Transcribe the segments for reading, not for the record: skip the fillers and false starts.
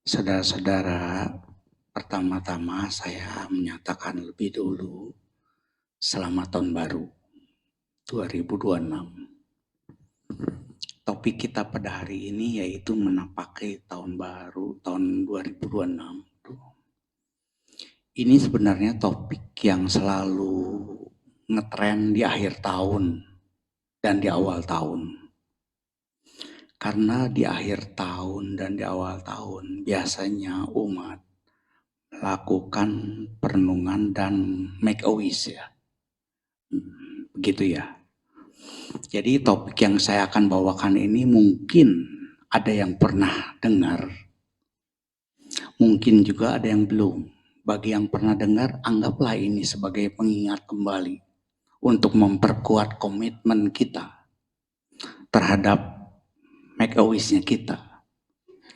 Saudara-saudara, pertama-tama saya menyatakan lebih dulu selamat tahun baru 2026. Topik kita pada hari ini yaitu menapaki tahun baru tahun 2026. Ini sebenarnya topik yang selalu ngetren di akhir tahun dan di awal tahun. Karena di akhir tahun dan di awal tahun biasanya umat lakukan perenungan dan make a wish ya. Begitu ya. Jadi topik yang saya akan bawakan ini mungkin ada yang pernah dengar. Mungkin juga ada yang belum. Bagi yang pernah dengar, anggaplah ini sebagai pengingat kembali untuk memperkuat komitmen kita terhadap make a wish-nya kita.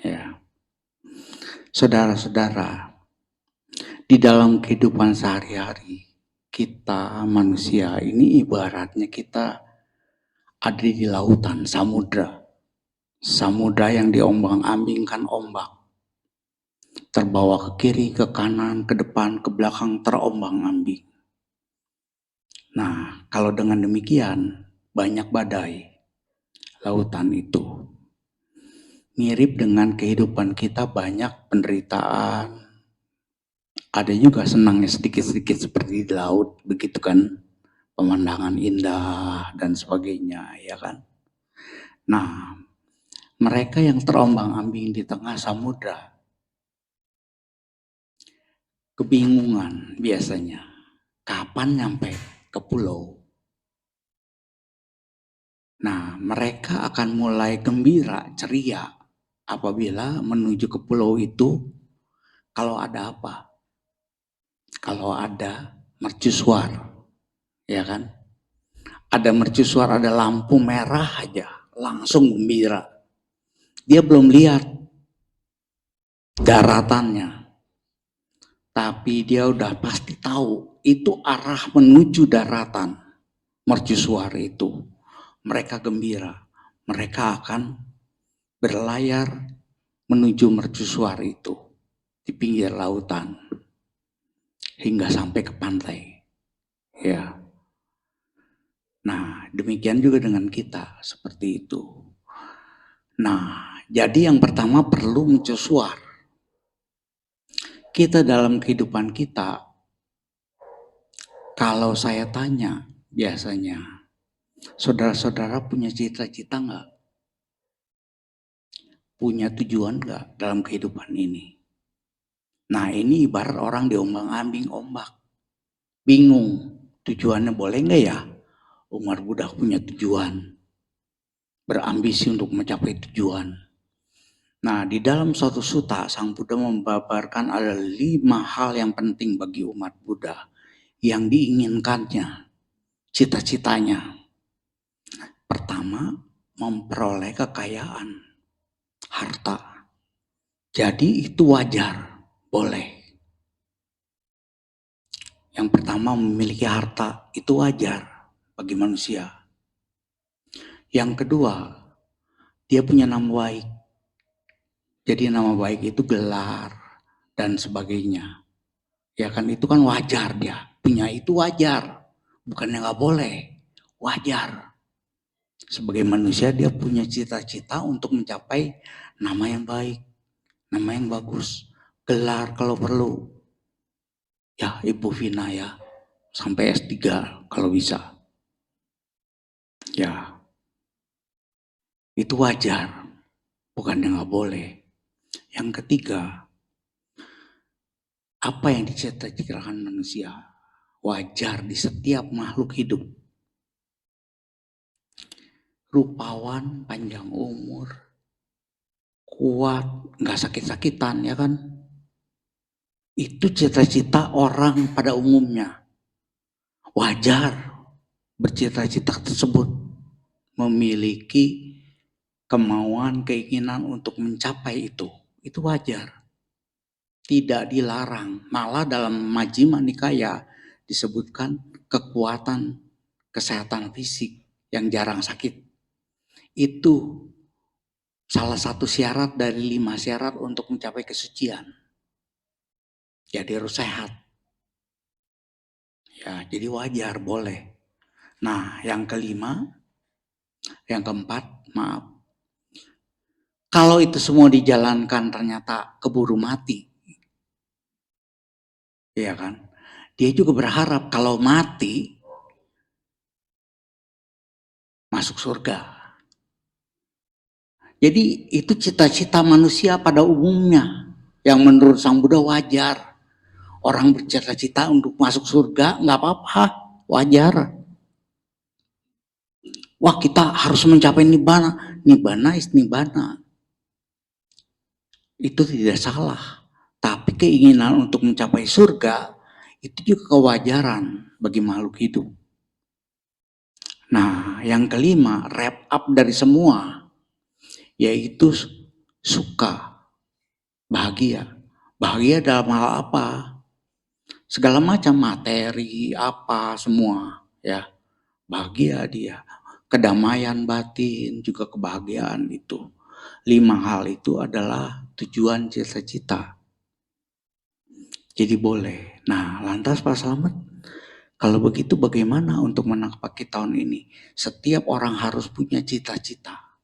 Ya. Saudara-saudara, di dalam kehidupan sehari-hari, kita manusia ini ibaratnya kita ada di lautan, samudra. Samudra yang diombang-ambingkan ombak. Terbawa ke kiri, ke kanan, ke depan, ke belakang, terombang-ambing. Nah, kalau dengan demikian, banyak badai lautan itu. Mirip dengan kehidupan kita, banyak penderitaan. Ada juga senangnya sedikit-sedikit seperti di laut, begitu kan? Pemandangan indah dan sebagainya, ya kan? Nah, mereka yang terombang-ambing di tengah samudra, kebingungan biasanya. Kapan nyampe ke pulau? Nah, mereka akan mulai gembira, ceria apabila menuju ke pulau itu kalau ada apa? Kalau ada mercusuar, ya kan? Ada mercusuar, ada lampu merah aja, langsung gembira. Dia belum lihat daratannya, tapi dia udah pasti tahu itu arah menuju daratan mercusuar itu. Mereka gembira, mereka akan berlayar menuju mercusuar itu di pinggir lautan hingga sampai ke pantai. Ya. Nah, demikian juga dengan kita seperti itu. Nah, jadi yang pertama perlu mercusuar. Kita dalam kehidupan kita, kalau saya tanya biasanya, saudara-saudara punya cita-cita nggak? Punya tujuan nggak dalam kehidupan ini? Nah, ini ibarat orang diombang-ambing ombak. Bingung, tujuannya boleh nggak ya? Umar Budak punya tujuan. Berambisi untuk mencapai tujuan. Nah, di dalam suatu sutta, Sang Buddha membabarkan ada 5 hal yang penting bagi umat Buddha yang diinginkannya, cita-citanya. Pertama, memperoleh kekayaan, harta. Jadi itu wajar, boleh. Yang pertama, memiliki harta, itu wajar bagi manusia. Yang kedua, dia punya nama baik. Jadi nama baik itu gelar dan sebagainya. Ya kan, itu kan wajar dia. Punya itu wajar. Bukannya nggak boleh. Wajar. Sebagai manusia dia punya cita-cita untuk mencapai nama yang baik. Nama yang bagus. Gelar kalau perlu. Ya, Ibu Vina ya. Sampai S3 kalau bisa. Ya. Itu wajar. Bukannya nggak boleh. Yang ketiga, apa yang dicita-citakan manusia wajar di setiap makhluk hidup. Rupawan, panjang umur, kuat, nggak sakit-sakitan, ya kan? Itu cita-cita orang pada umumnya. Wajar bercita-cita tersebut, memiliki kemauan, keinginan untuk mencapai itu. Itu wajar. Tidak dilarang. Malah dalam Majjhima Nikaya disebutkan kekuatan kesehatan fisik yang jarang sakit. Itu salah satu syarat dari 5 syarat untuk mencapai kesucian. Jadi harus sehat. Ya, jadi wajar, boleh. Nah, yang keempat, maaf. Kalau itu semua dijalankan ternyata keburu mati. Iya kan? Dia juga berharap kalau mati masuk surga. Jadi itu cita-cita manusia pada umumnya yang menurut Sang Buddha wajar. Orang bercita-cita untuk masuk surga nggak apa-apa, wajar. Wah, kita harus mencapai nibbana. Nibbana is nibbana. Itu tidak salah. Tapi keinginan untuk mencapai surga itu juga kewajaran bagi makhluk hidup. Nah, yang kelima, wrap up dari semua, yaitu suka, bahagia. Bahagia dalam hal apa? Segala macam materi, apa, semua. Ya, bahagia dia. Kedamaian batin, juga kebahagiaan itu. 5 hal itu adalah tujuan cita-cita. Jadi boleh. Nah, lantas Pak Slamet, kalau begitu bagaimana untuk menapaki tahun ini? Setiap orang harus punya cita-cita.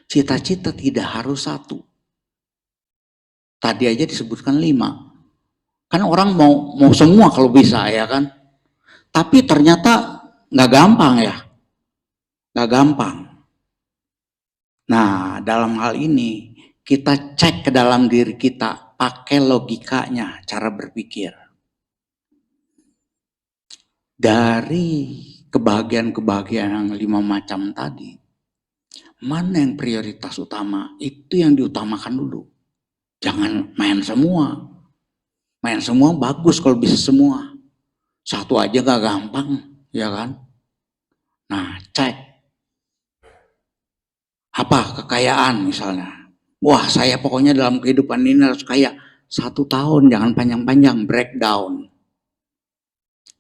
Cita-cita tidak harus satu. Tadi aja disebutkan 5. Kan orang mau semua kalau bisa, ya kan? Tapi ternyata nggak gampang ya. Nggak gampang. Nah, dalam hal ini kita cek ke dalam diri kita, pakai logikanya, cara berpikir. Dari kebahagiaan-kebahagiaan yang 5 macam tadi, mana yang prioritas utama? Itu yang diutamakan dulu. Jangan main semua. Main semua bagus kalau bisa semua. Satu aja gak gampang, ya kan? Nah, cek. Apa kekayaan misalnya? Wah, saya pokoknya dalam kehidupan ini harus kaya. 1 tahun, jangan panjang-panjang, breakdown.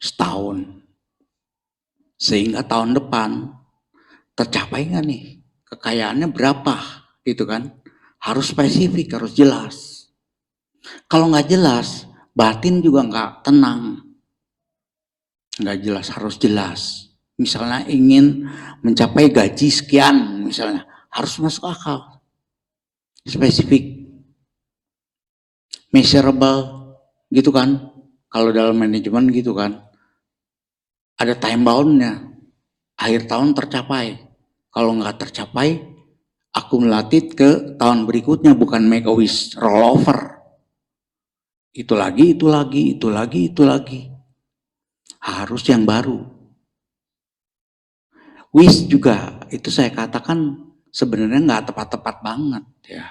Setahun. Sehingga tahun depan tercapai nggak nih? Kekayaannya berapa? Gitu kan? Harus spesifik, harus jelas. Kalau nggak jelas, batin juga nggak tenang. Nggak jelas, harus jelas. Misalnya ingin mencapai gaji sekian, misalnya harus masuk akal. Spesifik. Measurable, gitu kan? Kalau dalam manajemen gitu kan. Ada time bound-nya. Akhir tahun tercapai. Kalau nggak tercapai, akumulatif ke tahun berikutnya, bukan make a wish, roll over. Itu lagi, itu lagi, itu lagi, itu lagi. Harus yang baru. Wish juga, itu saya katakan sebenarnya nggak tepat-tepat banget ya.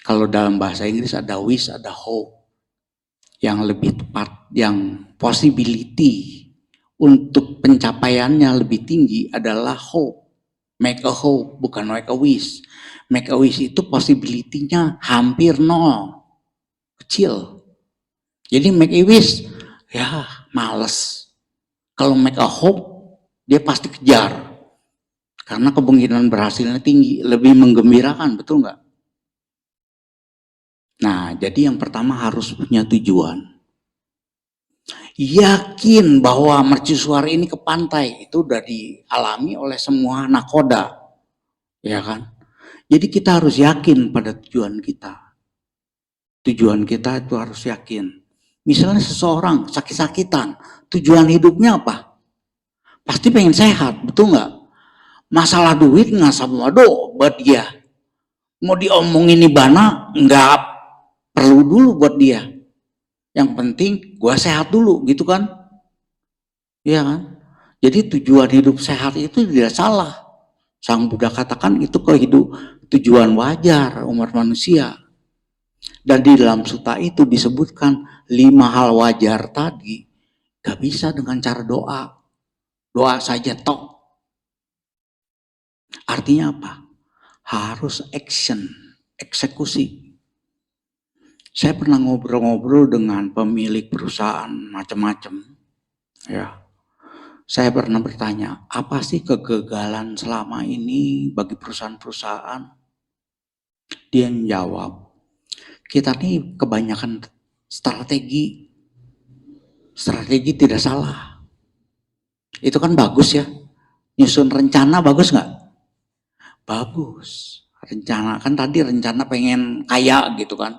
Kalau dalam bahasa Inggris ada wish, ada hope. Yang lebih tepat, yang possibility untuk pencapaiannya lebih tinggi adalah hope. Make a hope, bukan make a wish. Make a wish itu possibility-nya hampir 0. Kecil. Jadi make a wish, ya males. Kalau make a hope, dia pasti kejar. Karena kemungkinan berhasilnya tinggi, lebih menggembirakan, betul nggak? Nah, jadi yang pertama harus punya tujuan. Yakin bahwa mercusuar ini ke pantai, itu udah dialami oleh semua nakoda. Ya kan? Jadi kita harus yakin pada tujuan kita. Tujuan kita itu harus yakin. Misalnya seseorang sakit-sakitan, tujuan hidupnya apa? Pasti pengen sehat, betul nggak? Masalah duit nggak sama buat dia. Mau diomongin nibbana nggak perlu dulu buat dia. Yang penting gua sehat dulu, gitu kan? Iya kan? Jadi tujuan hidup sehat itu tidak salah. Sang Buddha katakan itu tujuan wajar umat manusia. Dan di dalam sutta itu disebutkan 5 hal wajar tadi gak bisa dengan cara doa. Doa saja tok. Artinya apa? Harus action, eksekusi. Saya pernah ngobrol-ngobrol dengan pemilik perusahaan macam-macam. Ya. Saya pernah bertanya, apa sih kegagalan selama ini bagi perusahaan-perusahaan? Dia menjawab, kita nih kebanyakan strategi. Strategi tidak salah. Itu kan bagus ya. Nyusun rencana bagus nggak? Bagus. Rencana kan tadi rencana pengen kaya gitu kan.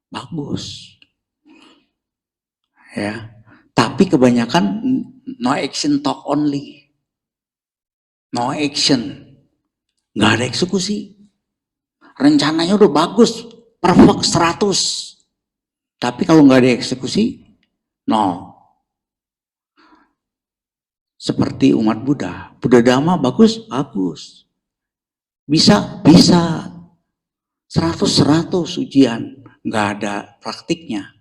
Bagus. Ya. Tapi kebanyakan no action talk only. No action. Nggak ada eksekusi. Rencananya udah bagus, perfect 100. Tapi kalau nggak ada eksekusi, nol. Seperti umat Buddha. Buddha Dhamma bagus, bagus. Bisa, bisa. 100 ujian. Nggak ada praktiknya.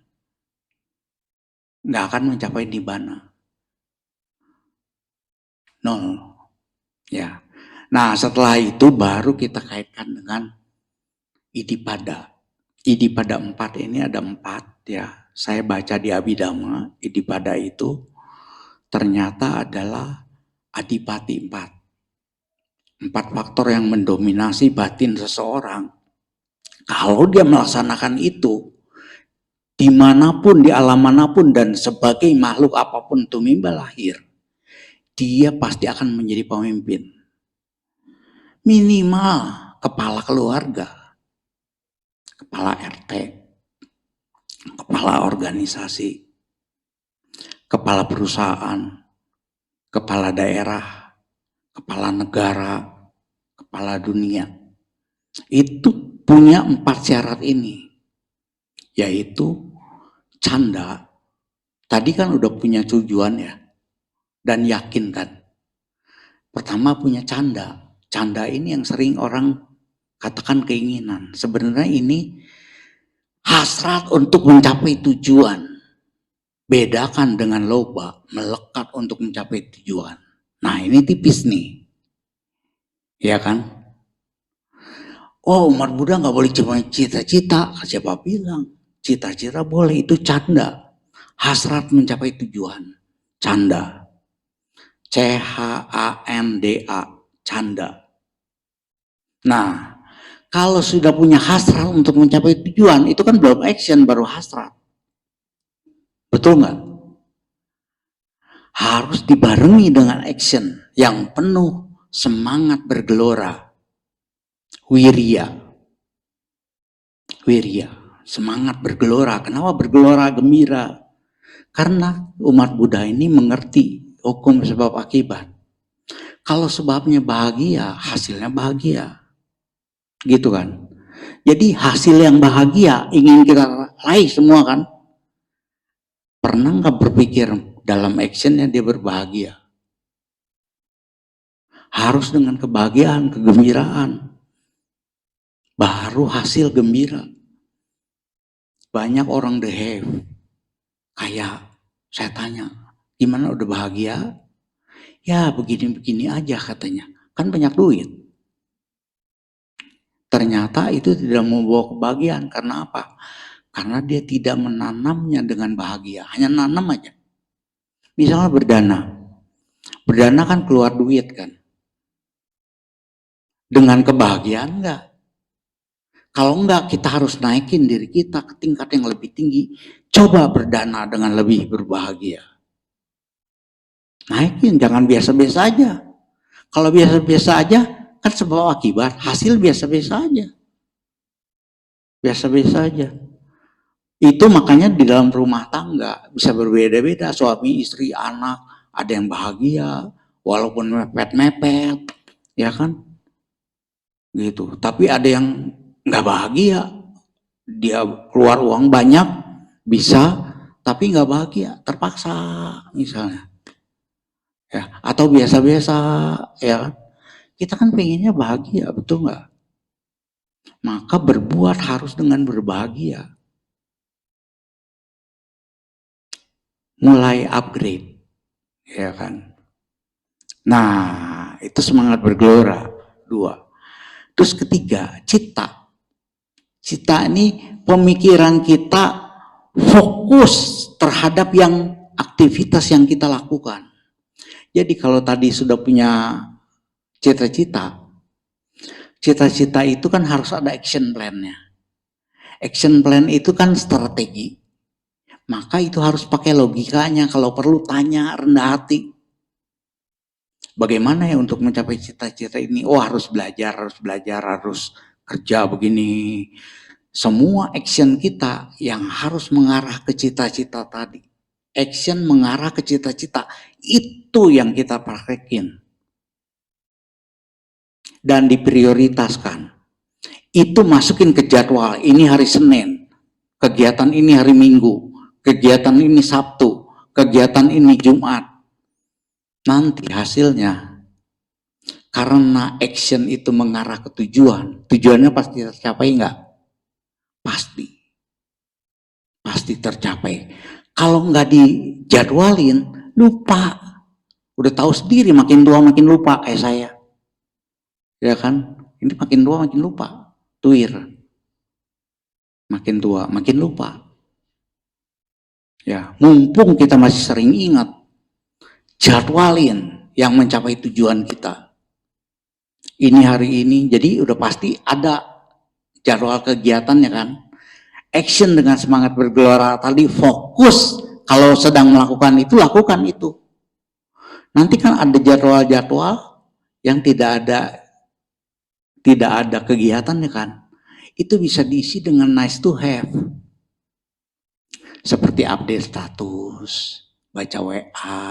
Nggak akan mencapai nibbana. Nol. Ya. Nah setelah itu baru kita kaitkan dengan Iddhipada. Iddhipada 4 ini ada 4 ya. Saya baca di Abhidhamma, Iddhipada itu ternyata adalah adipati 4. 4 faktor yang mendominasi batin seseorang. Kalau dia melaksanakan itu, dimanapun, di alam manapun, dan sebagai makhluk apapun tumimba lahir, dia pasti akan menjadi pemimpin. Minimal kepala keluarga, kepala RT, kepala organisasi, kepala perusahaan, kepala daerah, kepala negara, kepala dunia. Itu punya 4 syarat ini, yaitu canda. Tadi kan udah punya tujuan ya, dan yakin kan. Pertama punya canda. Canda ini yang sering orang katakan keinginan. Sebenarnya ini hasrat untuk mencapai tujuan. Bedakan dengan loba, melekat untuk mencapai tujuan. Nah ini tipis nih. Ya kan? Oh umat Buddha gak boleh cuma cita-cita. Siapa bilang? Cita-cita boleh, itu canda. Hasrat mencapai tujuan. Canda. C-H-A-N-D-A. Canda. Nah, kalau sudah punya hasrat untuk mencapai tujuan, itu kan belum action, baru hasrat. Betul nggak? Harus dibarengi dengan action yang penuh semangat bergelora. Wirya. Wirya. Semangat bergelora. Kenapa bergelora gembira? Karena umat Buddha ini mengerti hukum sebab akibat. Kalau sebabnya bahagia, hasilnya bahagia. Gitu kan. Jadi hasil yang bahagia ingin kita raih semua kan. Pernah nggak berpikir dalam actionnya dia berbahagia? Harus dengan kebahagiaan, kegembiraan. Baru hasil gembira. Banyak orang behave. Kayak saya tanya, gimana udah bahagia? Ya begini-begini aja katanya. Kan banyak duit. Ternyata itu tidak membawa kebahagiaan. Karena apa? Karena dia tidak menanamnya dengan bahagia. Hanya nanam aja. Misalnya berdana. Berdana kan keluar duit kan. Dengan kebahagiaan enggak? Kalau enggak, kita harus naikin diri kita ke tingkat yang lebih tinggi. Coba berdana dengan lebih berbahagia. Naikin, jangan biasa-biasa aja. Kalau biasa-biasa aja, kan sebab akibat, hasil biasa-biasa aja. Biasa-biasa aja. Itu makanya di dalam rumah tangga bisa berbeda-beda, suami, istri, anak, ada yang bahagia, walaupun mepet-mepet, ya kan? Gitu. Tapi ada yang nggak bahagia, dia keluar uang banyak, bisa, tapi nggak bahagia, terpaksa misalnya. Ya, atau biasa-biasa, ya kan? Kita kan pengennya bahagia, betul nggak? Maka berbuat harus dengan berbahagia. Mulai upgrade, ya kan? Nah, itu semangat bergelora. 2. Terus ketiga, cita. Cita ini pemikiran kita fokus terhadap yang aktivitas yang kita lakukan. Jadi kalau tadi sudah punya cita-cita, cita-cita itu kan harus ada action plan-nya. Action plan itu kan strategi. Maka itu harus pakai logikanya, kalau perlu tanya rendah hati. Bagaimana ya untuk mencapai cita-cita ini? Oh harus belajar, harus kerja begini. Semua action kita yang harus mengarah ke cita-cita tadi. Action mengarah ke cita-cita, itu yang kita praktekin. Dan diprioritaskan. Itu masukin ke jadwal, ini hari Senin, kegiatan ini hari Minggu, kegiatan ini Sabtu, kegiatan ini Jumat. Nanti hasilnya, karena action itu mengarah ke tujuan, tujuannya pasti tercapai enggak? Pasti. Pasti tercapai. Kalau enggak dijadwalin, lupa. Udah tahu sendiri makin tua makin lupa kayak saya. Ya kan? Ini makin tua makin lupa. Tuir. Makin tua makin lupa. Ya, mumpung kita masih sering ingat, jadwalin yang mencapai tujuan kita. Ini hari ini, jadi udah pasti ada jadwal kegiatannya kan. Action dengan semangat bergelora tadi, fokus. Kalau sedang melakukan itu, lakukan itu. Nanti kan ada jadwal-jadwal yang tidak ada kegiatannya kan. Itu bisa diisi dengan nice to have. Seperti update status, baca WA.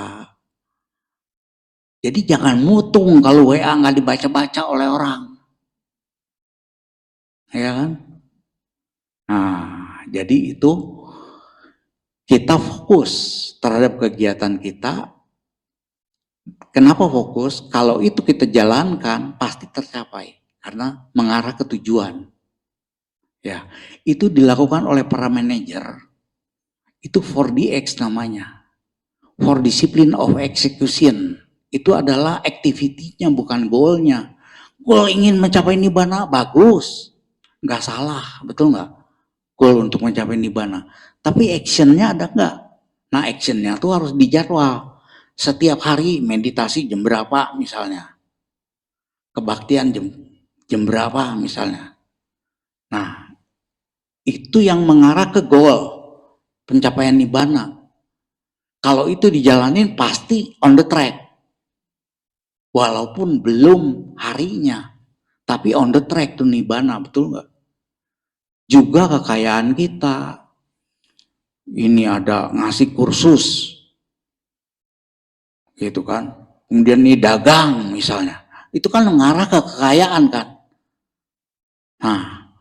Jadi jangan mutung kalau WA nggak dibaca-baca oleh orang. Ya kan? Nah, jadi itu kita fokus terhadap kegiatan kita. Kenapa fokus? Kalau itu kita jalankan pasti tercapai karena mengarah ke tujuan. Ya, itu dilakukan oleh para manajer. Itu 4DX namanya. For Discipline of Execution. Itu adalah activity-nya bukan goal-nya. Goal ingin mencapai nibbana bagus. Nggak salah, betul nggak? Goal untuk mencapai nibbana. Tapi action-nya ada nggak? Nah, action-nya tuh harus dijadwal. Setiap hari meditasi jam berapa misalnya. Kebaktian jam berapa misalnya. Nah, itu yang mengarah ke goal pencapaian nibbana. Kalau itu dijalanin pasti on the track. Walaupun belum harinya, tapi on the track tuh nibbana, betul nggak? Juga kekayaan kita. Ini ada ngasih kursus, gitu kan. Kemudian ini dagang misalnya. Itu kan mengarah ke kekayaan kan. Nah,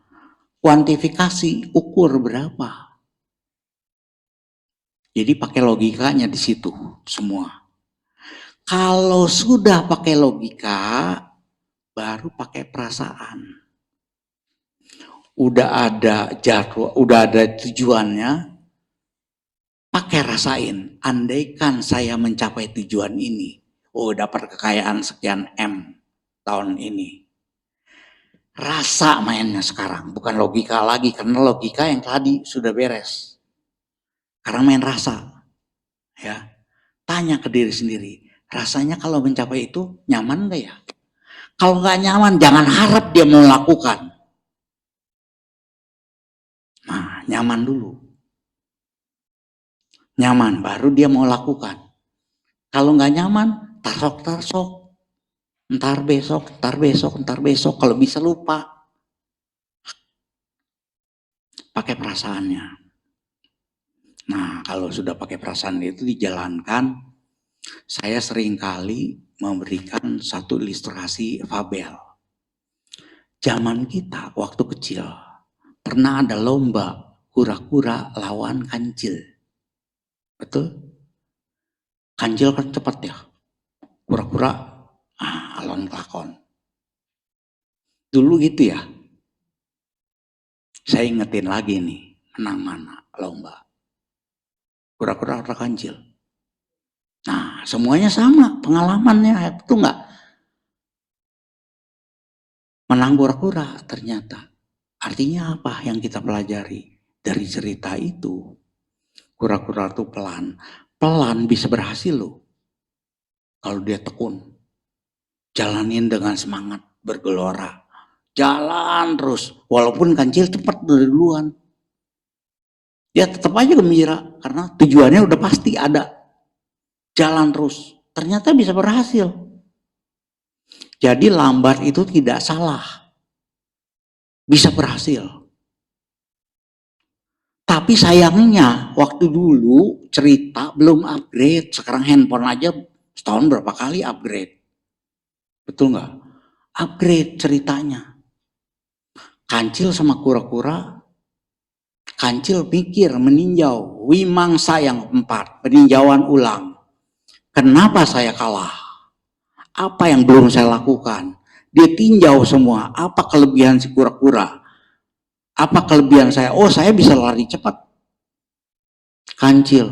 kuantifikasi, ukur berapa. Jadi pakai logikanya di situ semua. Kalau sudah pakai logika, baru pakai perasaan. Udah ada jadwal, udah ada tujuannya, pakai rasain. Andaikan saya mencapai tujuan ini, oh dapat kekayaan sekian M tahun ini. Rasa mainnya sekarang, bukan logika lagi, karena logika yang tadi sudah beres. Karena main rasa, ya. Tanya ke diri sendiri, rasanya kalau mencapai itu nyaman gak ya? Kalau nggak nyaman, jangan harap dia mau lakukan. Nah, nyaman dulu. Nyaman, baru dia mau lakukan. Kalau nggak nyaman, tarsok. Ntar besok. Kalau bisa lupa. Pakai perasaannya. Nah, kalau sudah pakai perasaan itu dijalankan, saya seringkali memberikan satu ilustrasi fabel. Zaman kita waktu kecil, pernah ada lomba kura-kura lawan kancil. Betul? Kancil kan cepat ya. Kura-kura alon kelakon. Dulu gitu ya. Saya ingetin lagi nih, menang mana lomba. Kura-kura atau kancil. Nah, semuanya sama pengalamannya, itu enggak. Menang kura-kura ternyata. Artinya apa yang kita pelajari dari cerita itu? Kura-kura itu pelan bisa berhasil loh. kalau dia tekun. Jalanin dengan semangat, bergelora. Jalan terus, walaupun kancil cepat dari duluan. Dia tetap aja gembira, karena tujuannya udah pasti ada. Jalan terus, ternyata bisa berhasil. Jadi lambat itu tidak salah. Bisa berhasil. Tapi sayangnya, waktu dulu cerita belum upgrade. Sekarang handphone aja setahun berapa kali upgrade. Betul nggak? Upgrade ceritanya. Kancil sama kura-kura, kancil pikir meninjau, wimangsa yang keempat, peninjauan ulang. Kenapa saya kalah? Apa yang belum saya lakukan? Dia tinjau semua, apa kelebihan si kura-kura? Apa kelebihan saya? Oh, saya bisa lari cepat. Kancil,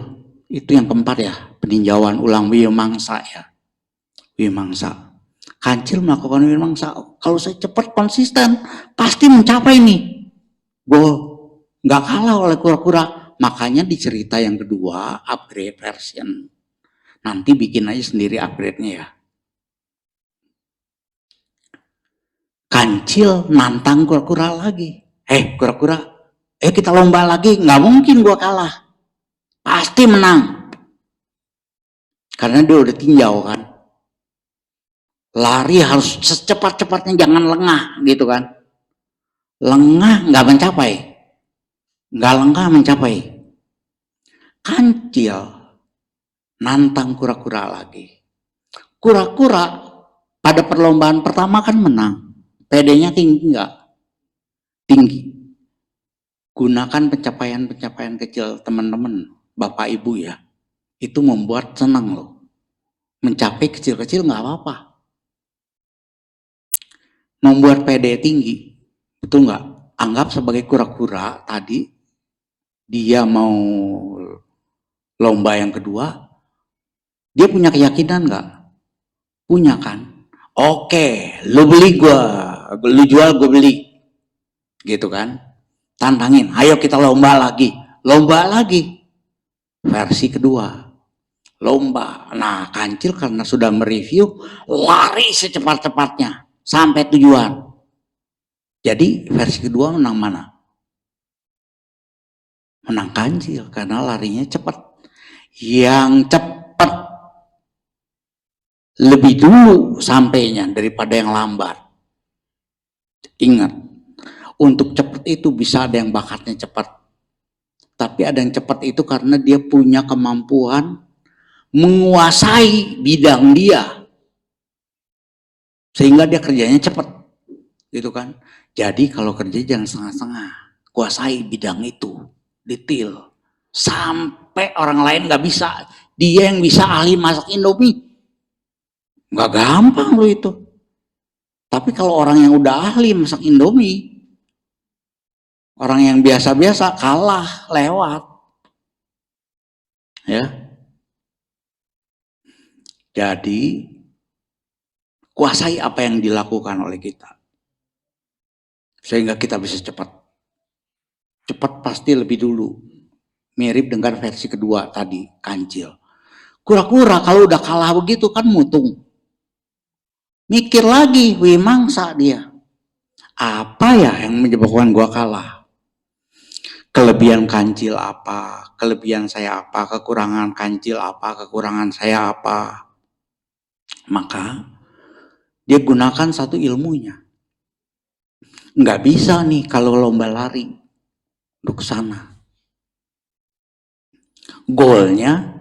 itu yang keempat ya, peninjauan ulang wimangsa ya. Wimangsa. Kancil melakukan wimangsa. Kalau saya cepat konsisten, pasti mencapai nih goal. Nggak kalah oleh kura-kura. Makanya di cerita yang kedua, upgrade version. Nanti bikin aja sendiri upgrade-nya ya. Kancil nantang kura-kura lagi. Kura-kura, kita lomba lagi. Nggak mungkin gua kalah. Pasti menang. Karena dia udah tinjau kan. Lari harus secepat-cepatnya, jangan lengah gitu kan. Lengah nggak mencapai. Nggak lengah mencapai. Kancil nantang kura-kura lagi. Kura-kura pada perlombaan pertama kan menang. PD-nya tinggi nggak? Tinggi. Gunakan pencapaian-pencapaian kecil teman-teman, Bapak Ibu ya. Itu membuat senang loh. Mencapai kecil-kecil nggak apa-apa. Membuat PD tinggi, betul nggak? Anggap sebagai kura-kura tadi, dia mau lomba yang kedua, dia punya keyakinan nggak? Punya kan? Oke, lu beli gua, lu jual gua beli, gitu kan? Tantangin, ayo kita lomba lagi, versi kedua, lomba. Nah, kancil karena sudah mereview, lari secepat-cepatnya sampai tujuan. Jadi versi kedua menang mana? Menang kancil karena larinya cepat. Yang cepat lebih dulu sampainya daripada yang lambat. Ingat, untuk cepat itu bisa ada yang bakatnya cepat. Tapi ada yang cepat itu karena dia punya kemampuan menguasai bidang dia. Sehingga dia kerjanya cepat. Gitu kan. Jadi kalau kerja jangan setengah-setengah. Kuasai bidang itu. Detail. Sampai orang lain gak bisa. Dia yang bisa ahli masak Indomie. Gak gampang loh itu. Tapi kalau orang yang udah ahli masak Indomie, orang yang biasa-biasa kalah, lewat. Ya. Jadi, kuasai apa yang dilakukan oleh kita. Sehingga kita bisa cepat. Cepat pasti lebih dulu. Mirip dengan versi kedua tadi, kancil. Kura-kura kalau udah kalah begitu kan mutung. Mikir lagi, wimangsa dia. Apa ya yang menyebabkan gua kalah? Kelebihan kancil apa? Kelebihan saya apa? Kekurangan kancil apa? Kekurangan saya apa? Maka dia gunakan satu ilmunya. Nggak bisa nih kalau lomba lari untuk sana. Goalnya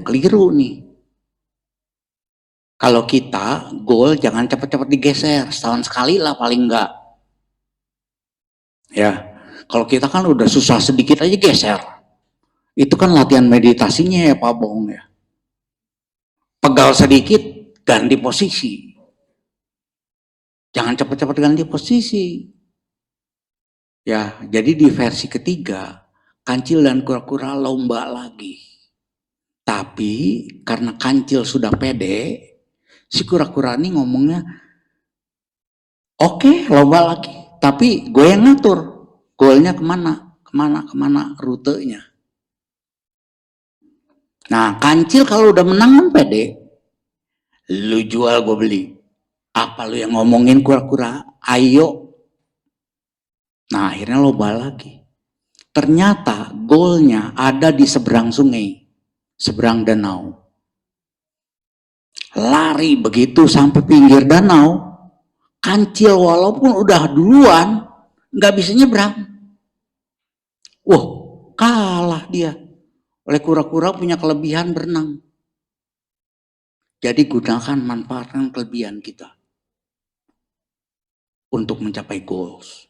keliru nih. Kalau kita goal jangan cepat-cepat digeser, setahun sekali lah paling enggak. Ya, kalau kita kan udah susah sedikit aja geser. Itu kan latihan meditasinya ya Pak Bong ya. Pegal sedikit, ganti posisi. Jangan cepat-cepat ganti posisi. Ya, jadi di versi ketiga, kancil dan kura-kura lomba lagi. Tapi karena kancil sudah pede, si kura-kura ini ngomongnya, oke, lomba lagi. Tapi gue yang ngatur. Goalnya kemana rutenya. Nah, kancil kalau udah menang kan pede. Lu jual gue beli. Apa lu yang ngomongin kura-kura? Ayo. Nah, akhirnya lomba lagi. Ternyata golnya ada di seberang sungai, seberang danau. Lari begitu sampai pinggir danau, kancil walaupun udah duluan, nggak bisa nyebrang. Wah, kalah dia. Oleh kura-kura punya kelebihan berenang. Jadi gunakan, manfaatkan kelebihan kita untuk mencapai goals.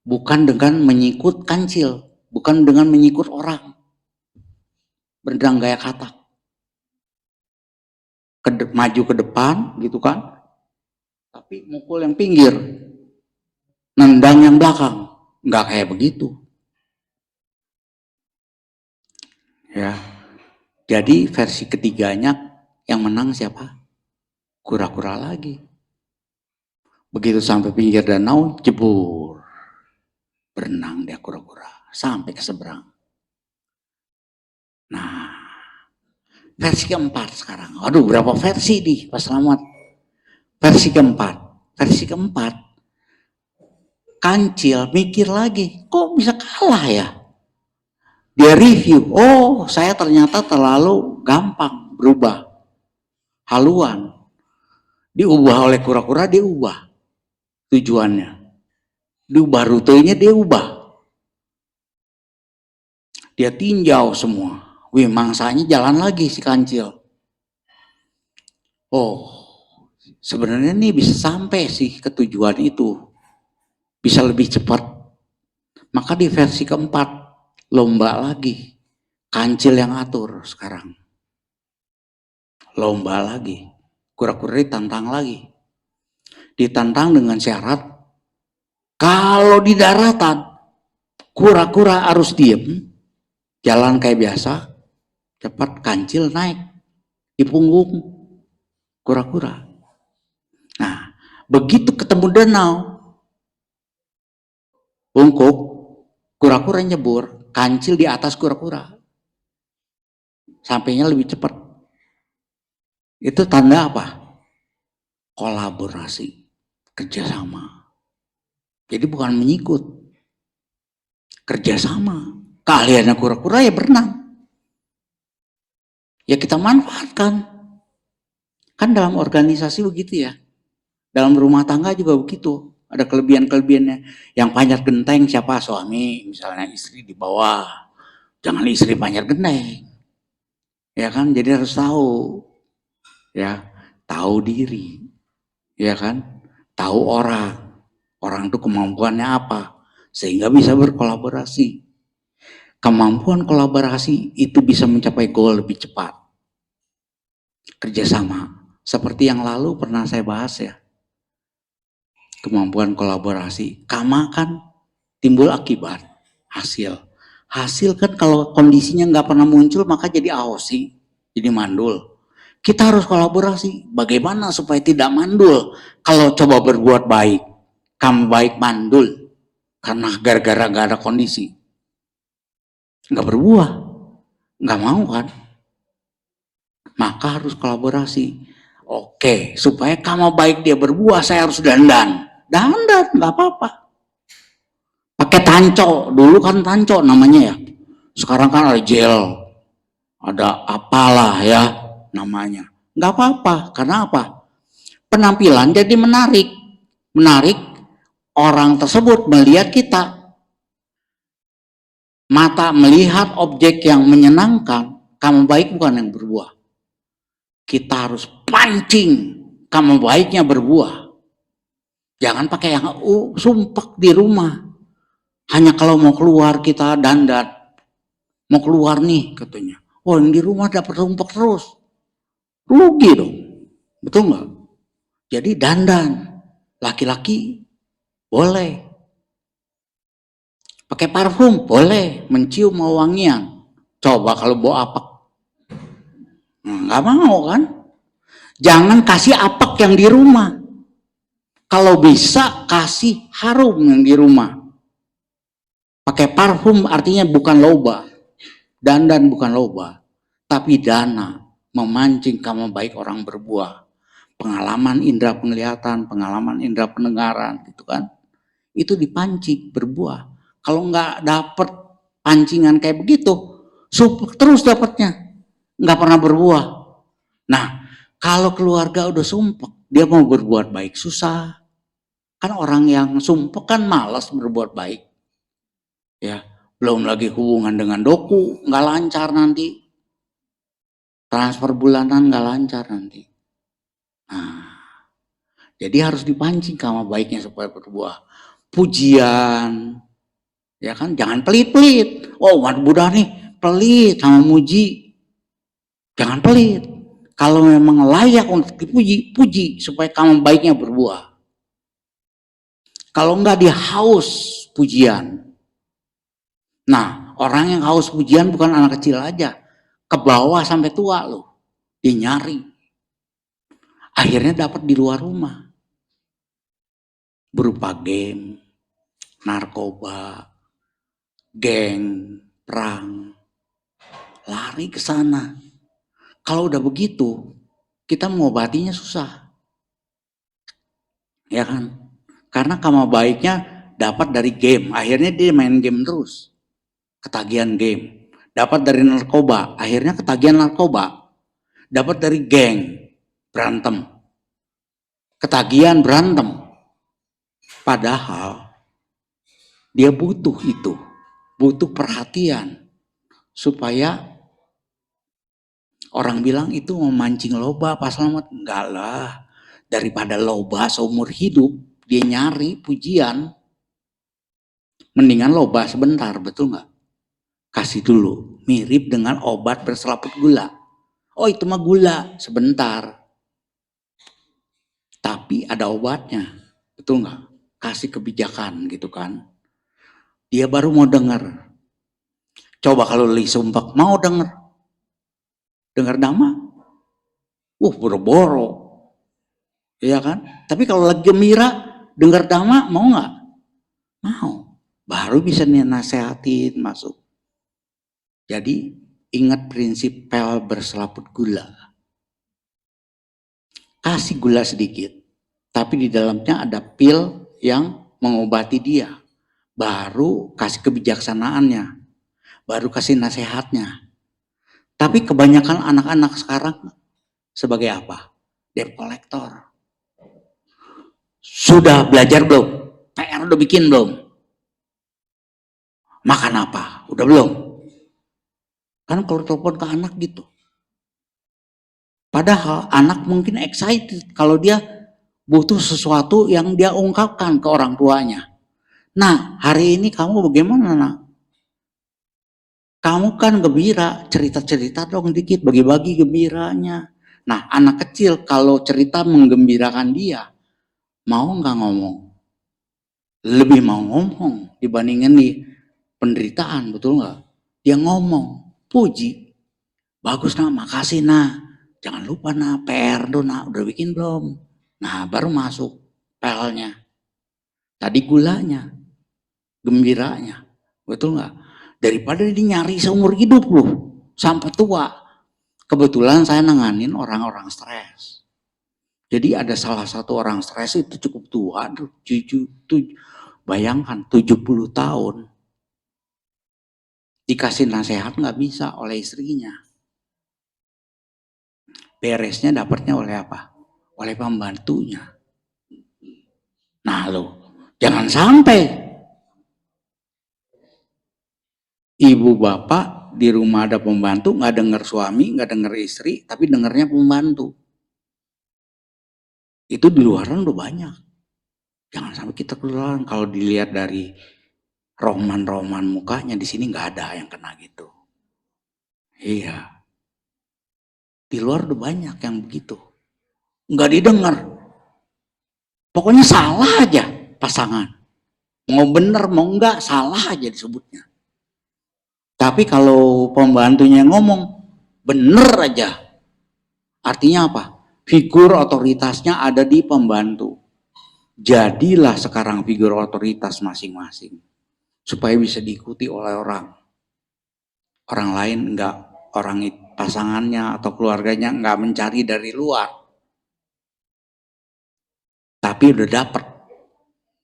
Bukan dengan menyikut kancil, bukan dengan menyikut orang. Berdang gaya katak. Maju ke depan gitu kan. Tapi mukul yang pinggir. Nendang yang belakang. Nggak kayak begitu. Ya. Jadi versi ketiganya yang menang siapa? Kura-kura lagi. Begitu sampai pinggir danau, jebur. Berenang dia kura-kura. Sampai ke seberang. Nah, versi keempat sekarang. Aduh, berapa versi nih Pak Slamet? Versi keempat. Versi keempat. Kancil mikir lagi, kok bisa kalah ya? Dia review, oh saya ternyata terlalu gampang berubah. Haluan. Diubah oleh kura-kura, diubah tujuannya. Diubah rutenya, dia ubah. Dia tinjau semua. Wih, mangsanya jalan lagi si kancil. Oh, sebenarnya nih bisa sampai sih ke tujuan itu. Bisa lebih cepat. Maka di versi keempat, lomba lagi. Kancil yang atur sekarang. Lomba lagi. Kura-kura ditantang lagi. Ditantang dengan syarat, kalau di daratan, kura-kura harus diem, jalan kayak biasa, cepat kancil naik di punggung kura-kura. Nah, begitu ketemu danau, bungkuk, kura-kura nyebur, kancil di atas kura-kura. Sampainya lebih cepat. Itu tanda apa? Kolaborasi, kerjasama. Jadi bukan menyikut, kerjasama. Keahliannya kura-kura ya berenang. Ya kita manfaatkan. Kan dalam organisasi begitu ya. Dalam rumah tangga juga begitu. Ada kelebihan-kelebihannya. Yang panjat genteng siapa? Suami, misalnya istri di bawah. Jangan istri panjat genteng. Ya kan, jadi harus tahu. Ya, tahu diri. Ya kan, tahu orang. Orang itu kemampuannya apa. Sehingga bisa berkolaborasi. Kemampuan kolaborasi itu bisa mencapai goal lebih cepat. Kerjasama. Seperti yang lalu pernah saya bahas ya. Kemampuan kolaborasi. Kama kan timbul akibat. Hasil. Hasil kan kalau kondisinya nggak pernah muncul maka jadi AOC. Jadi mandul. Kita harus kolaborasi. Bagaimana supaya tidak mandul? Kalau coba berbuat baik. Kamu baik mandul. Karena gara-gara gak ada kondisi. Nggak berbuah. Nggak mau kan? Maka harus kolaborasi. Oke, supaya kamu baik dia berbuah, saya harus dandan. Dandan, nggak apa-apa. Pakai tanco, dulu kan tanco namanya ya. Sekarang kan ada gel, ada apalah ya namanya. Nggak apa-apa, karena apa? Penampilan jadi menarik. Menarik, orang tersebut melihat kita. Mata melihat objek yang menyenangkan, kamu baik bukan yang berbuah. Kita harus pancing, kamu baiknya berbuah. Jangan pakai yang sumpek di rumah. Hanya kalau mau keluar kita dandan. Mau keluar nih katanya. Oh yang di rumah dapat sumpek terus. Rugi dong. Betul nggak? Jadi dandan. Laki-laki boleh. Pakai parfum boleh. Mencium mau wangian. Coba kalau bawa apek. Nggak mau kan? Jangan kasih apek yang di rumah. Kalau bisa kasih harum yang di rumah. Pakai parfum artinya bukan loba. Dandan bukan loba, tapi dana, memancing kamu baik orang berbuah. Pengalaman indera penglihatan, pengalaman indera pendengaran, gitu kan. Itu dipancing berbuah. Kalau nggak dapet pancingan kayak begitu, terus dapatnya, nggak pernah berbuah. Nah, kalau keluarga udah sumpek, dia mau berbuat baik susah. Kan orang yang sumpek kan malas berbuat baik. Ya, belum lagi hubungan dengan doku, nggak lancar nanti. Transfer bulanan nggak lancar nanti. Nah, jadi harus dipancing sama baiknya supaya berbuah. Pujian, ya kan, jangan pelit-pelit. Oh, umat Buddha nih pelit sama muji. Jangan pelit. Kalau memang layak untuk dipuji, puji supaya kamu baiknya berbuah. Kalau enggak dia haus pujian. Nah, orang yang haus pujian bukan anak kecil aja. Ke bawah sampai tua loh. Dia nyari. Akhirnya dapat di luar rumah. Berupa game, narkoba, geng, perang. Lari ke sana. Kalau udah begitu, kita mengobatinya susah. Ya kan? Karena kamu baiknya dapat dari game. Akhirnya dia main game terus. Ketagihan game. Dapat dari narkoba. Akhirnya ketagihan narkoba. Dapat dari geng. Berantem. Ketagihan berantem. Padahal dia butuh itu. Butuh perhatian. Supaya orang bilang itu memancing loba Pak Slamet. Enggak lah. Daripada loba seumur hidup, dia nyari pujian. Mendingan loba sebentar, betul nggak? Kasih dulu. Mirip dengan obat berselaput gula. Oh itu mah gula, sebentar. Tapi ada obatnya, betul nggak? Kasih kebijakan gitu kan. Dia baru mau dengar. Coba kalau Li sumpah mau dengar. Dengar nama, boro-boro. Iya kan? Tapi kalau lagi gembira, dengar nama mau nggak? Mau. Baru bisa nih nasehatin masuk. Jadi ingat prinsip pel berselaput gula. Kasih gula sedikit, tapi di dalamnya ada pil yang mengobati dia. Baru kasih kebijaksanaannya, baru kasih nasihatnya. Tapi kebanyakan anak-anak sekarang sebagai apa? Debt collector. Sudah belajar belum? PR udah bikin belum? Makan apa? Udah belum? Kan kalau telepon ke anak gitu. Padahal anak mungkin excited kalau dia butuh sesuatu yang dia ungkapkan ke orang tuanya. Nah, hari ini kamu bagaimana, nak? Kamu kan gembira, cerita-cerita dong dikit, bagi-bagi gembiranya. Nah, anak kecil kalau cerita menggembirakan dia, mau nggak ngomong? Lebih mau ngomong dibandingin nih penderitaan, betul nggak? Dia ngomong, puji, bagus nak, makasih nak, jangan lupa nak, PR do nak, udah bikin belum? Nah, baru masuk pelnya. Tadi gulanya, gembiranya, betul nggak? Daripada dia nyari seumur hidup loh, sampai tua. Kebetulan saya nanganin orang-orang stres. Jadi ada salah satu orang stres itu cukup tua, bayangkan 70 tahun. Dikasih nasihat nggak bisa oleh istrinya. Beresnya dapatnya oleh apa? Oleh pembantunya. Nah lo, jangan sampai ibu bapak di rumah ada pembantu, nggak denger suami, nggak denger istri, tapi dengernya pembantu. Itu di luaran udah banyak. Jangan sampai kita keluaran. Kalau dilihat dari roman-roman mukanya di sini nggak ada yang kena gitu. Iya. Di luar udah banyak yang begitu. Nggak didengar. Pokoknya salah aja pasangan. Mau bener mau enggak salah aja disebutnya. Tapi kalau pembantunya ngomong bener aja. Artinya apa? Figur otoritasnya ada di pembantu. Jadilah sekarang figur otoritas masing-masing. Supaya bisa diikuti oleh orang. Orang lain enggak, pasangannya atau keluarganya enggak mencari dari luar. Tapi udah dapet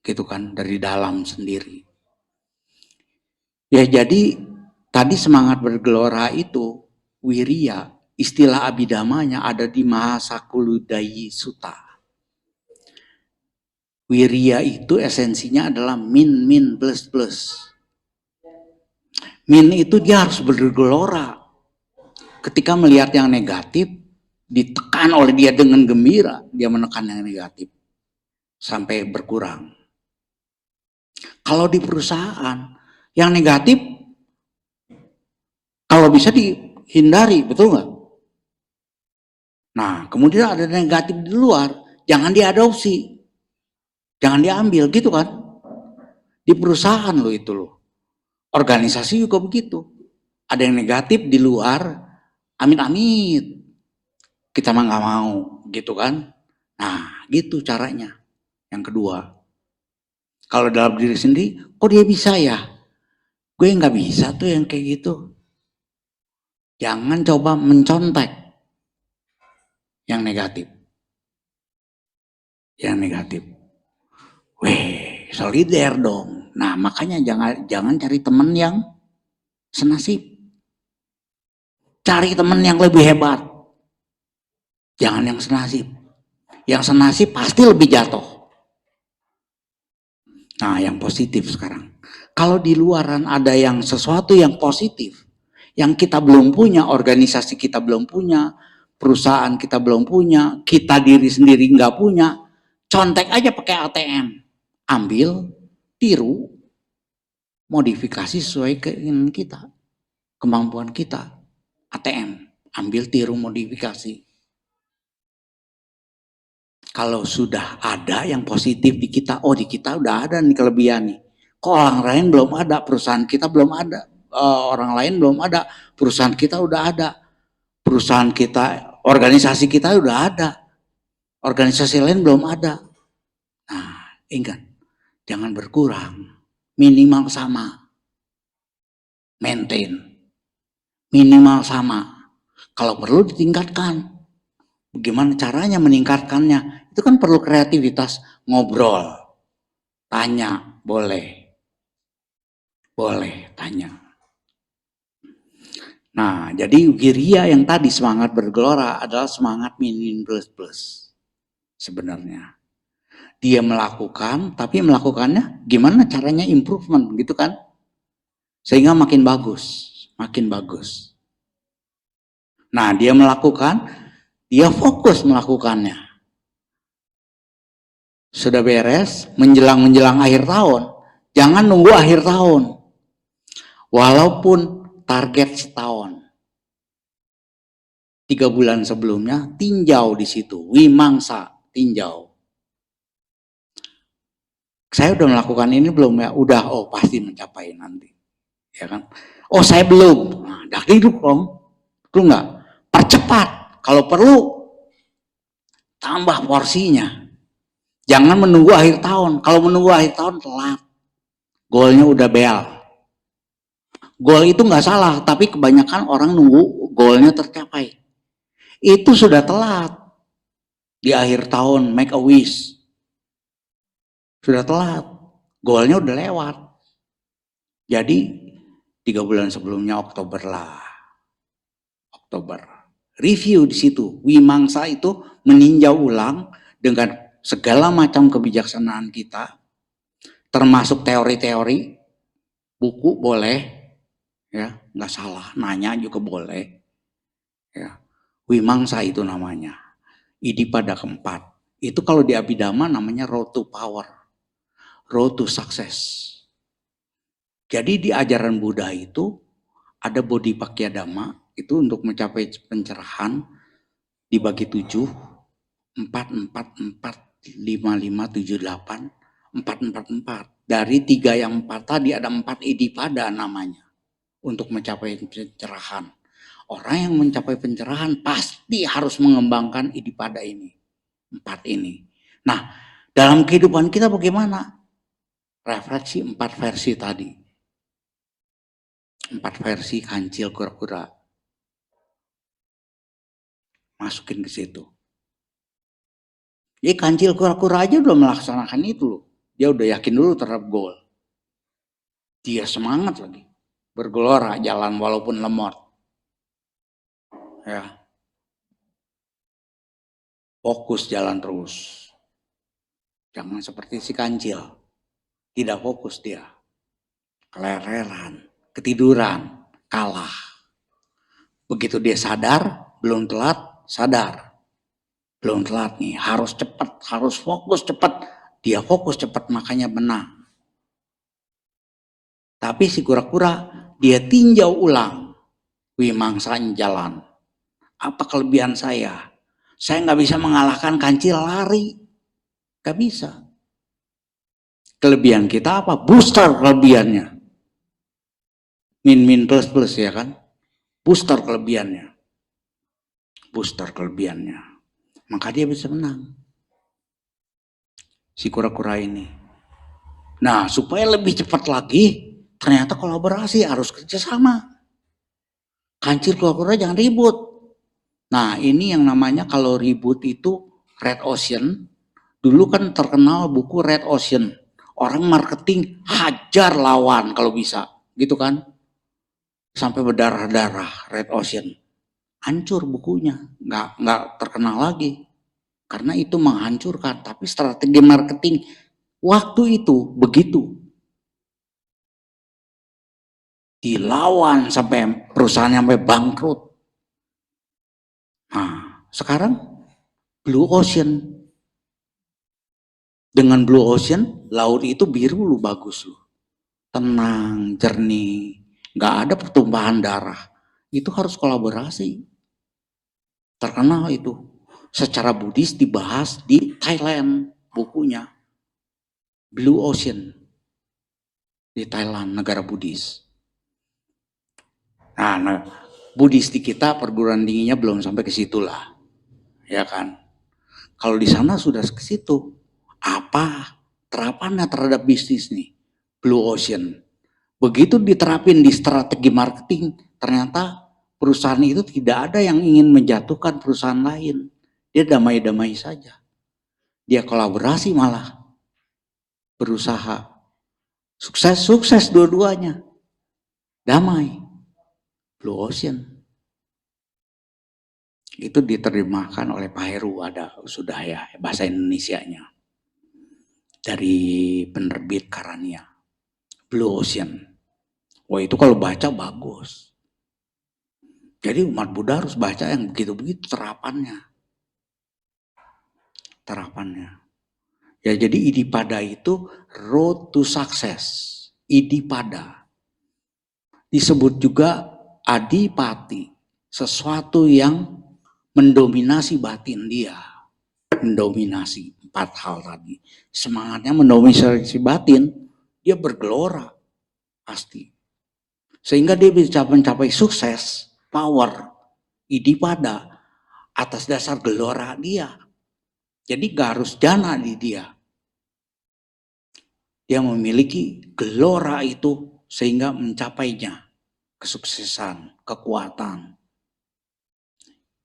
gitu kan dari dalam sendiri. Ya jadi tadi semangat bergelora itu wirya, istilah abhidhamanya ada di Mahasakuludayi Sutta. Wirya itu esensinya adalah min plus plus. Min itu dia harus bergelora. Ketika melihat yang negatif, ditekan oleh dia dengan gembira, dia menekan yang negatif sampai berkurang. Kalau di perusahaan, yang negatif kalau bisa dihindari, betul nggak? Nah, kemudian ada negatif di luar, jangan diadopsi, jangan diambil, gitu kan? Di perusahaan lo itu loh, organisasi juga begitu. Ada yang negatif di luar, amit-amit, kita mah nggak mau, gitu kan? Nah, gitu caranya. Yang kedua, kalau dalam diri sendiri, kok dia bisa ya? Gue nggak bisa tuh yang kayak gitu. Jangan coba mencontek yang negatif. Yang negatif. Weh, solider dong. Nah, makanya jangan cari teman yang senasib. Cari teman yang lebih hebat. Jangan yang senasib. Yang senasib pasti lebih jatuh. Nah, yang positif sekarang. Kalau di luaran ada yang sesuatu yang positif, yang kita belum punya, organisasi kita belum punya, perusahaan kita belum punya, kita diri sendiri nggak punya, contek aja pakai ATM. Ambil, tiru, modifikasi sesuai keinginan kita, kemampuan kita. ATM, ambil, tiru, modifikasi. Kalau sudah ada yang positif di kita, oh di kita udah ada nih kelebihan nih. Kok orang lain belum ada, perusahaan kita belum ada, orang lain belum ada, perusahaan kita udah ada, perusahaan kita, organisasi kita udah ada, organisasi lain belum ada. Nah, ingat, jangan berkurang, minimal sama, maintain, minimal sama. Kalau perlu ditingkatkan. Bagaimana caranya meningkatkannya? Itu kan perlu kreativitas, ngobrol, tanya, boleh tanya. Nah, jadi wirya yang tadi semangat bergelora adalah semangat min plus plus. Sebenarnya dia melakukan, tapi melakukannya gimana caranya improvement gitu kan, sehingga makin bagus. Nah, dia melakukan, dia fokus melakukannya. Sudah beres, menjelang akhir tahun, jangan nunggu akhir tahun. Walaupun target setahun, 3 bulan sebelumnya tinjau di situ, wimangsa, tinjau. Saya udah melakukan ini belum ya? Udah, oh pasti mencapai nanti, ya kan? Oh saya belum, nah hidup dong, betul nggak? Percepat, kalau perlu tambah porsinya. Jangan menunggu akhir tahun. Kalau menunggu akhir tahun telat, goalnya udah bel. Goal itu nggak salah, tapi kebanyakan orang nunggu goalnya tercapai. Itu sudah telat. Di akhir tahun make a wish, sudah telat, goalnya udah lewat. Jadi 3 bulan sebelumnya, Oktober lah, Oktober review di situ. Wimangsa itu meninjau ulang dengan segala macam kebijaksanaan kita, termasuk teori-teori, buku boleh, ya nggak salah, nanya juga boleh, ya. Wimangsa itu namanya. Idipada keempat. Itu kalau di Abhidhamma namanya road to power, road to success. Jadi di ajaran Buddha itu ada Bodhipakya Dhamma, itu untuk mencapai pencerahan dibagi 7, 4, 4, 4, 5, 5, 7, 8, 4, 4, 4. Dari 3 yang 4 tadi ada 4 idipada namanya untuk mencapai pencerahan. Orang yang mencapai pencerahan pasti harus mengembangkan idipada ini, 4 ini. Nah, dalam kehidupan kita bagaimana? Refleksi 4 versi tadi. 4 versi kancil kura-kura. Masukin ke situ. Jadi kancil kura-kura aja udah melaksanakan itu loh. Dia udah yakin dulu terhadap gol. Dia semangat lagi. Bergelora jalan walaupun lemot. Ya. Fokus jalan terus. Jangan seperti si kancil. Tidak fokus dia. Kelereran, ketiduran, kalah. Begitu dia sadar, belum telat, sadar. Belum telat nih, harus cepat, harus fokus cepat. Dia fokus cepat makanya menang. Tapi si kura-kura dia tinjau ulang. Wimangsanya jalan. Apa kelebihan saya? Saya nggak bisa mengalahkan kancil lari. Nggak bisa. Kelebihan kita apa? Booster kelebihannya. Min plus ya kan? Booster kelebihannya. Booster kelebihannya. Maka dia bisa menang. Si kura-kura ini. Nah, supaya lebih cepat lagi, ternyata kolaborasi harus kerjasama. Kancil kura-kura jangan ribut. Nah, ini yang namanya kalau ribut itu Red Ocean. Dulu kan terkenal buku Red Ocean. Orang marketing hajar lawan kalau bisa, gitu kan? Sampai berdarah-darah Red Ocean. Hancur bukunya, nggak terkenal lagi. Karena itu menghancurkan, tapi strategi marketing waktu itu begitu. Dilawan sampai perusahaan sampai bangkrut. Nah, sekarang Blue Ocean. Dengan Blue Ocean, laut itu biru lu bagus lu. Tenang, jernih, nggak ada pertumpahan darah. Itu harus kolaborasi. Terkenal itu. Secara Buddhis dibahas di Thailand bukunya. Blue Ocean. Di Thailand, negara Buddhis. Nah, Buddhis di kita perguruan tingginya belum sampai ke situ lah. Ya kan? Kalau di sana sudah ke situ. Apa terapannya terhadap bisnis nih? Blue Ocean. Begitu diterapin di strategi marketing, ternyata perusahaan itu tidak ada yang ingin menjatuhkan perusahaan lain. Dia damai-damai saja. Dia kolaborasi malah. Berusaha. Sukses dua-duanya. Damai. Blue Ocean. Itu diterjemahkan oleh Pak Heru, ada sudah ya bahasa Indonesianya. Dari penerbit Karania. Blue Ocean. Wah itu kalau baca bagus. Jadi umat Buddha harus baca yang begitu-begitu terapannya. Ya jadi Idipada itu road to success. Idipada. Disebut juga adipati. Sesuatu yang mendominasi batin dia. Mendominasi 4 hal tadi. Semangatnya mendominasi batin, dia bergelora. Pasti. Sehingga dia bisa mencapai sukses, power, idipada atas dasar gelora dia. Jadi gak harus jana di dia. Dia memiliki gelora itu sehingga mencapainya. Kesuksesan, kekuatan.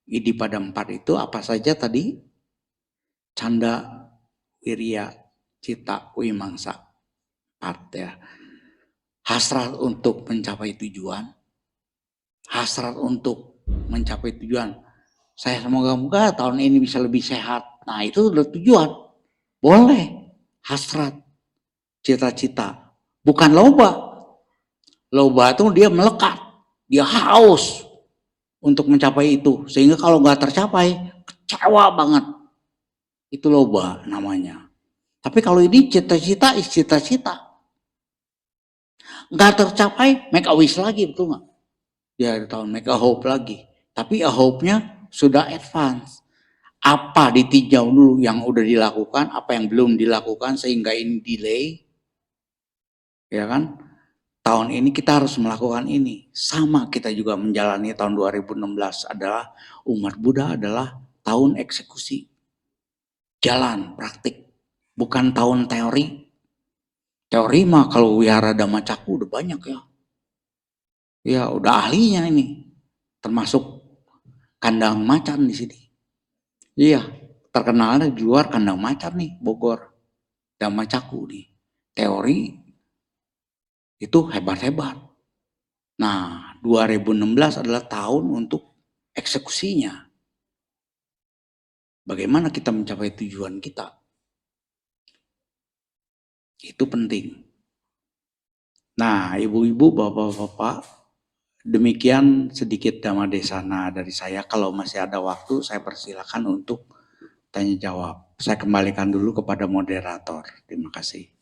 Idipada 4 itu apa saja tadi? Canda, wirya, cita, wimangsa. 4 ya. Hasrat untuk mencapai tujuan. Hasrat untuk mencapai tujuan. Saya semoga-moga tahun ini bisa lebih sehat. Nah itu udah tujuan. Boleh. Hasrat. Cita-cita. Bukan loba. Loba itu dia melekat. Dia haus untuk mencapai itu. Sehingga kalau nggak tercapai, kecewa banget. Itu loba namanya. Tapi kalau ini cita-cita, cita-cita. Nggak tercapai, make a wish lagi, betul nggak? Di akhir tahun, make a hope lagi. Tapi a hope-nya sudah advance. Apa ditinjau dulu yang udah dilakukan, apa yang belum dilakukan sehingga ini delay. Ya kan? Tahun ini kita harus melakukan ini. Sama kita juga menjalani tahun 2016 adalah umat Buddha adalah tahun eksekusi. Jalan, praktik. Bukan tahun teori. Teori mah kalau wihara Dhamma Caku udah banyak ya. Ya udah ahlinya ini, termasuk kandang macan di sini. Iya, terkenalnya di luar kandang macan nih Bogor, Damacaku nih. Teori itu hebat-hebat. Nah, 2016 adalah tahun untuk eksekusinya. Bagaimana kita mencapai tujuan kita? Itu penting. Nah, ibu-ibu, bapak-bapak, demikian sedikit Dhamma Desana dari saya. Kalau masih ada waktu, saya persilakan untuk tanya jawab. Saya kembalikan dulu kepada moderator. Terima kasih.